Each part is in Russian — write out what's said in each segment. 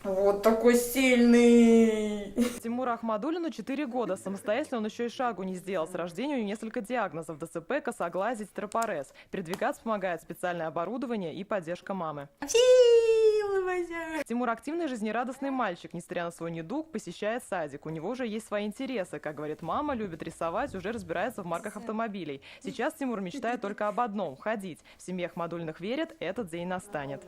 Вот такой сильный. Тимуру Ахмадуллину 4 года. Самостоятельно он еще и шагу не сделал. С рождения у него несколько диагнозов: ДЦП, косоглазие, стропорез. Передвигаться помогает специальное оборудование и поддержка мамы. Тимур активный, жизнерадостный мальчик. Несмотря на свой недуг, посещает садик. У него уже есть свои интересы. Как говорит мама, любит рисовать, уже разбирается в марках автомобилей. Сейчас Тимур мечтает только об одном – ходить. В семье Ахмадуллиных верят, этот день настанет.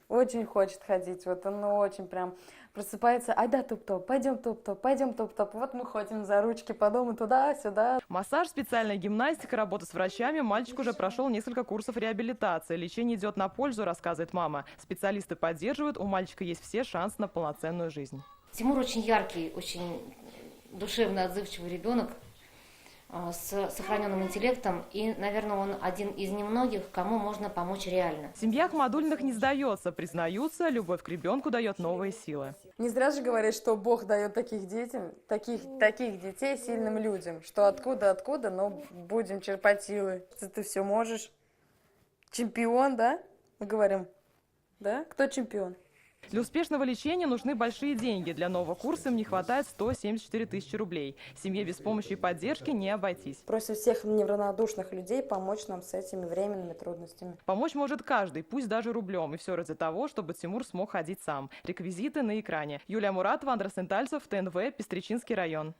Очень хочет ходить, вот он очень прям просыпается, айда топ-топ, пойдем топ-топ, пойдем топ-топ. Вот мы ходим за ручки по дому туда-сюда. Массаж, специальная гимнастика, работа с врачами. Мальчик уже прошел несколько курсов реабилитации. Лечение идет на пользу, рассказывает мама. Специалисты поддерживают, у мальчика есть все шансы на полноценную жизнь. Тимур очень яркий, очень душевно отзывчивый ребенок с сохраненным интеллектом. И, наверное, он один из немногих, кому можно помочь реально. Семья Ахмадуллиных не сдается. Признаются, любовь к ребенку дает новые силы. Не зря же говорят, что Бог дает таких детям, таких детей сильным людям. Что откуда, но будем черпать силы. Ты все можешь. Чемпион, да? Мы говорим, да? Кто чемпион? Для успешного лечения нужны большие деньги. Для нового курса им не хватает 174 тысячи рублей. Семье без помощи и поддержки не обойтись. Просим всех неравнодушных людей помочь нам с этими временными трудностями. Помочь может каждый, пусть даже рублем. И все ради того, чтобы Тимур смог ходить сам. Реквизиты на экране. Юлия Муратова, Андрей Сентальцев, ТНВ, Пестричинский район.